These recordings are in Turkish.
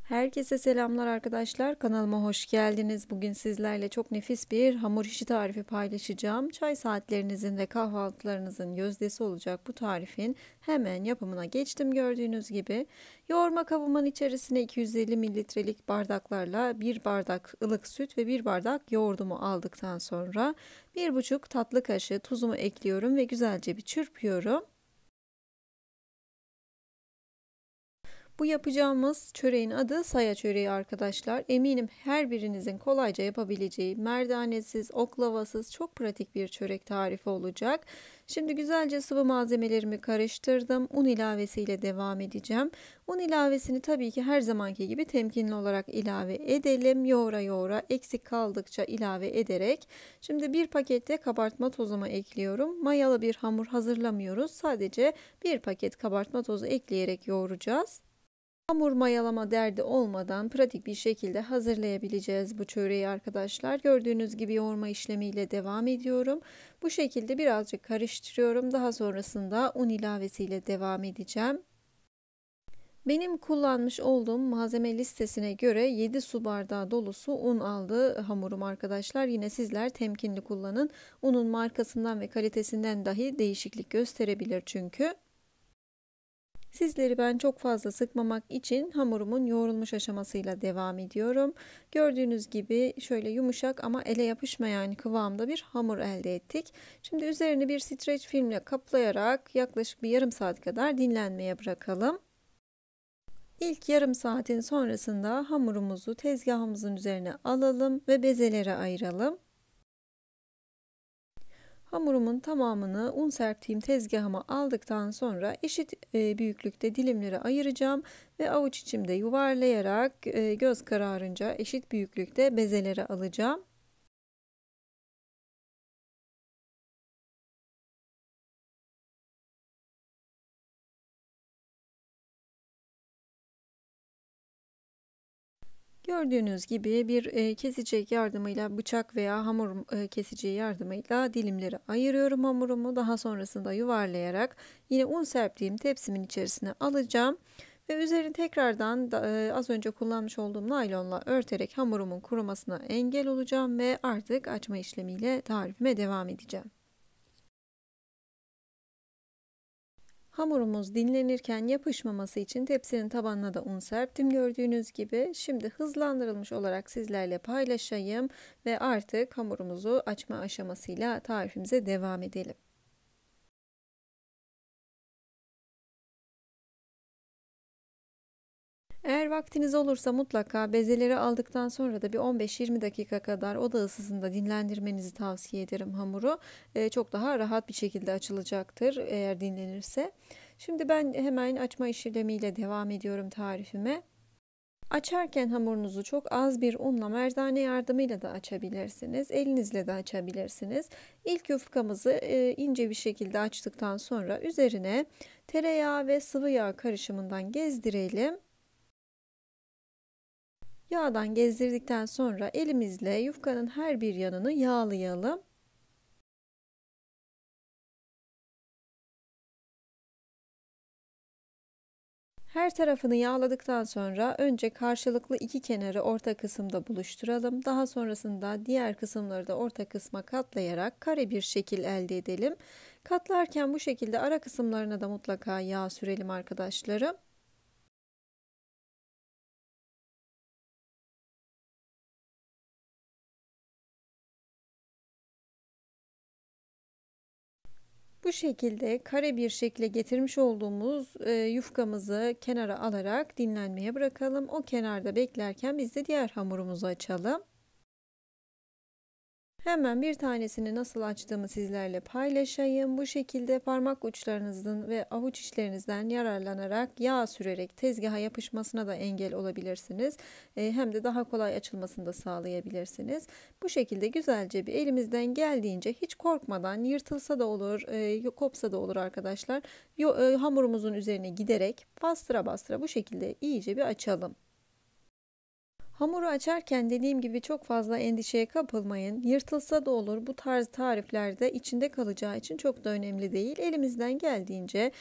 Herkese selamlar arkadaşlar. Kanalıma hoş geldiniz. Bugün sizlerle çok nefis bir hamur işi tarifi paylaşacağım. Çay saatlerinizin ve kahvaltılarınızın gözdesi olacak bu tarifin hemen yapımına geçtim gördüğünüz gibi. Yoğurma kabımın içerisine 250 mililitrelik bardaklarla 1 bardak ılık süt ve 1 bardak yoğurdumu aldıktan sonra 1,5 tatlı kaşığı tuzumu ekliyorum ve güzelce bir çırpıyorum. Bu yapacağımız çöreğin adı saya çöreği arkadaşlar. Eminim her birinizin kolayca yapabileceği merdanesiz, oklavasız çok pratik bir çörek tarifi olacak. Şimdi güzelce sıvı malzemelerimi karıştırdım. Un ilavesiyle devam edeceğim. Un ilavesini tabii ki her zamanki gibi temkinli olarak ilave edelim. Yoğura yoğura eksik kaldıkça ilave ederek. Şimdi bir pakette kabartma tozumu ekliyorum. Mayalı bir hamur hazırlamıyoruz. Sadece bir paket kabartma tozu ekleyerek yoğuracağız. Hamur mayalama derdi olmadan pratik bir şekilde hazırlayabileceğiz bu çöreği arkadaşlar. Gördüğünüz gibi yoğurma işlemiyle devam ediyorum. Bu şekilde birazcık karıştırıyorum. Daha sonrasında un ilavesiyle devam edeceğim. Benim kullanmış olduğum malzeme listesine göre 7 su bardağı dolusu un aldı hamurum arkadaşlar. Yine sizler temkinli kullanın. Unun markasından ve kalitesinden dahi değişiklik gösterebilir çünkü. Sizleri ben çok fazla sıkmamak için hamurumun yoğrulmuş aşamasıyla devam ediyorum. Gördüğünüz gibi şöyle yumuşak ama ele yapışmayan kıvamda bir hamur elde ettik. Şimdi üzerini bir streç filmle kaplayarak yaklaşık bir yarım saat kadar dinlenmeye bırakalım. İlk yarım saatin sonrasında hamurumuzu tezgahımızın üzerine alalım ve bezelere ayıralım. Hamurumun tamamını un serptiğim tezgahıma aldıktan sonra eşit büyüklükte dilimlere ayıracağım ve avuç içimde yuvarlayarak göz kararınca eşit büyüklükte bezelere alacağım. Gördüğünüz gibi bir kesecek yardımıyla bıçak veya hamur kesiciği yardımıyla dilimleri ayırıyorum hamurumu. Daha sonrasında yuvarlayarak yine un serptiğim tepsimin içerisine alacağım. Ve üzerini tekrardan az önce kullanmış olduğum naylonla örterek hamurumun kurumasına engel olacağım ve artık açma işlemiyle tarifime devam edeceğim. Hamurumuz dinlenirken yapışmaması için tepsinin tabanına da un serptim gördüğünüz gibi. Şimdi hızlandırılmış olarak sizlerle paylaşayım ve artık hamurumuzu açma aşamasıyla tarifimize devam edelim. Eğer vaktiniz olursa mutlaka bezeleri aldıktan sonra da bir 15-20 dakika kadar oda ısısında dinlendirmenizi tavsiye ederim hamuru. Çok daha rahat bir şekilde açılacaktır eğer dinlenirse. Şimdi ben hemen açma işlemiyle devam ediyorum tarifime. Açarken hamurunuzu çok az bir unla merdane yardımıyla da açabilirsiniz. Elinizle de açabilirsiniz. İlk yufkamızı ince bir şekilde açtıktan sonra üzerine tereyağı ve sıvı yağ karışımından gezdirelim. Yağdan gezdirdikten sonra elimizle yufkanın her bir yanını yağlayalım. Her tarafını yağladıktan sonra önce karşılıklı iki kenarı orta kısımda buluşturalım. Daha sonrasında diğer kısımları da orta kısma katlayarak kare bir şekil elde edelim. Katlarken bu şekilde ara kısımlarına da mutlaka yağ sürelim arkadaşlarım. Bu şekilde kare bir şekle getirmiş olduğumuz yufkamızı kenara alarak dinlenmeye bırakalım. O kenarda beklerken biz de diğer hamurumuzu açalım. Hemen bir tanesini nasıl açtığımı sizlerle paylaşayım. Bu şekilde parmak uçlarınızın ve avuç içlerinizden yararlanarak yağ sürerek tezgaha yapışmasına da engel olabilirsiniz. Hem de daha kolay açılmasını da sağlayabilirsiniz. Bu şekilde güzelce bir elimizden geldiğince hiç korkmadan yırtılsa da olur, kopsa da olur arkadaşlar. Hamurumuzun üzerine giderek bastıra bastıra bu şekilde iyice bir açalım. Hamuru açarken dediğim gibi çok fazla endişeye kapılmayın. Yırtılsa da olur. Bu tarz tariflerde içinde kalacağı için çok da önemli değil. Elimizden geldiğince,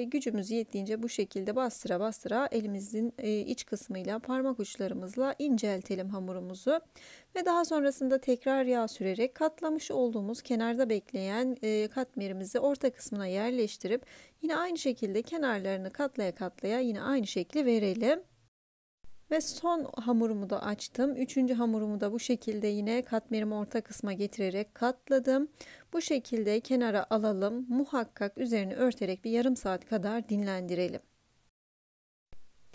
gücümüz yettiğince bu şekilde bastıra bastıra elimizin iç kısmıyla parmak uçlarımızla inceltelim hamurumuzu. Ve daha sonrasında tekrar yağ sürerek katlamış olduğumuz kenarda bekleyen katmerimizi orta kısmına yerleştirip yine aynı şekilde kenarlarını katlaya katlaya yine aynı şekli verelim. Ve son hamurumu da açtım. Üçüncü hamurumu da bu şekilde yine katmerimi orta kısma getirerek katladım. Bu şekilde kenara alalım. Muhakkak üzerini örterek bir yarım saat kadar dinlendirelim.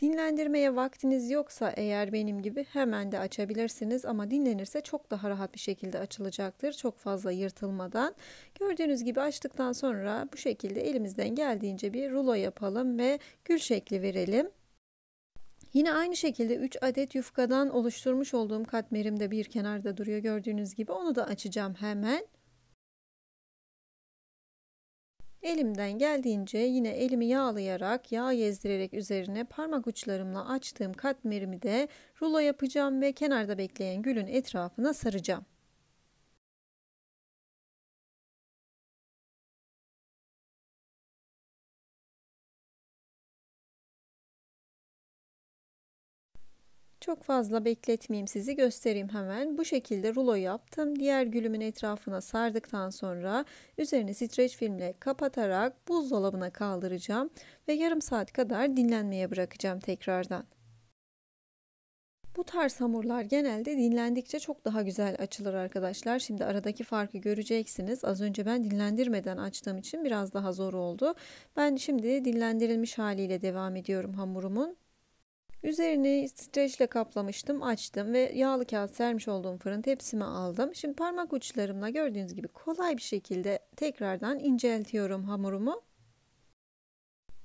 Dinlendirmeye vaktiniz yoksa eğer benim gibi hemen de açabilirsiniz ama dinlenirse çok daha rahat bir şekilde açılacaktır. Çok fazla yırtılmadan. Gördüğünüz gibi açtıktan sonra bu şekilde elimizden geldiğince bir rulo yapalım ve gül şekli verelim. Yine aynı şekilde 3 adet yufkadan oluşturmuş olduğum katmerim de bir kenarda duruyor gördüğünüz gibi. Onu da açacağım hemen. Elimden geldiğince yine elimi yağlayarak, yağ gezdirerek üzerine parmak uçlarımla açtığım katmerimi de rulo yapacağım ve kenarda bekleyen gülün etrafına saracağım. Çok fazla bekletmeyeyim, sizi göstereyim hemen. Bu şekilde rulo yaptım. Diğer gülümün etrafına sardıktan sonra üzerini streç filmle kapatarak buzdolabına kaldıracağım ve yarım saat kadar dinlenmeye bırakacağım tekrardan. Bu tarz hamurlar genelde dinlendikçe çok daha güzel açılır arkadaşlar. Şimdi aradaki farkı göreceksiniz. Az önce ben dinlendirmeden açtığım için biraz daha zor oldu. Ben şimdi dinlendirilmiş haliyle devam ediyorum hamurumun. Üzerini streçle kaplamıştım, açtım ve yağlı kağıt sermiş olduğum fırın tepsime aldım. Şimdi parmak uçlarımla gördüğünüz gibi kolay bir şekilde tekrardan inceltiyorum hamurumu.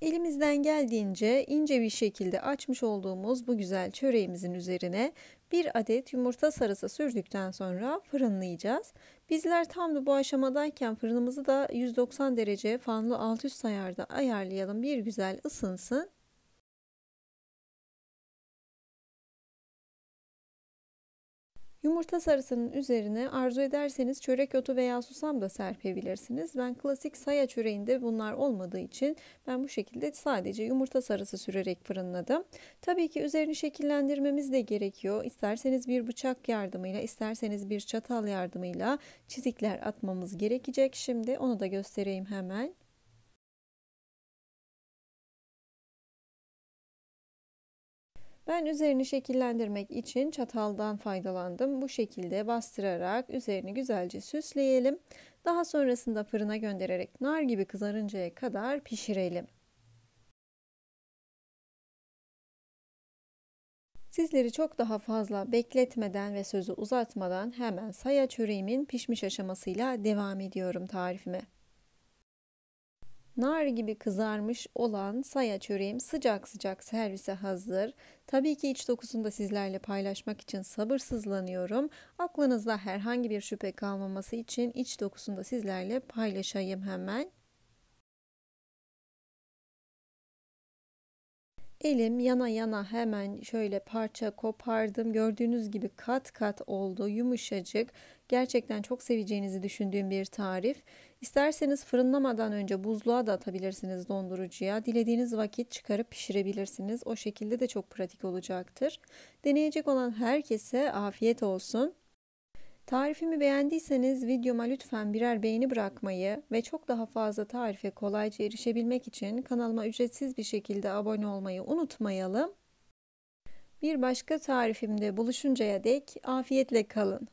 Elimizden geldiğince ince bir şekilde açmış olduğumuz bu güzel çöreğimizin üzerine bir adet yumurta sarısı sürdükten sonra fırınlayacağız. Bizler tam da bu aşamadayken fırınımızı da 190 derece fanlı alt üst ayarda ayarlayalım, bir güzel ısınsın. Yumurta sarısının üzerine arzu ederseniz çörek otu veya susam da serpebilirsiniz. Ben klasik saya çöreğinde bunlar olmadığı için ben bu şekilde sadece yumurta sarısı sürerek fırınladım. Tabii ki üzerini şekillendirmemiz de gerekiyor. İsterseniz bir bıçak yardımıyla, isterseniz bir çatal yardımıyla çizikler atmamız gerekecek. Şimdi onu da göstereyim hemen. Ben üzerini şekillendirmek için çataldan faydalandım. Bu şekilde bastırarak üzerini güzelce süsleyelim. Daha sonrasında fırına göndererek nar gibi kızarıncaya kadar pişirelim. Sizleri çok daha fazla bekletmeden ve sözü uzatmadan hemen saya çöreğimin pişmiş aşamasıyla devam ediyorum tarifime. Nar gibi kızarmış olan saya çöreğim sıcak sıcak servise hazır. Tabii ki iç dokusunu da sizlerle paylaşmak için sabırsızlanıyorum. Aklınızda herhangi bir şüphe kalmaması için iç dokusunu da sizlerle paylaşayım hemen. Elim yana yana hemen şöyle parça kopardım. Gördüğünüz gibi kat kat oldu, yumuşacık. Gerçekten çok seveceğinizi düşündüğüm bir tarif. İsterseniz fırınlamadan önce buzluğa da atabilirsiniz, dondurucuya. Dilediğiniz vakit çıkarıp pişirebilirsiniz. O şekilde de çok pratik olacaktır. Deneyecek olan herkese afiyet olsun. Tarifimi beğendiyseniz videoma lütfen birer beğeni bırakmayı ve çok daha fazla tarife kolayca erişebilmek için kanalıma ücretsiz bir şekilde abone olmayı unutmayalım. Bir başka tarifimde buluşuncaya dek afiyetle kalın.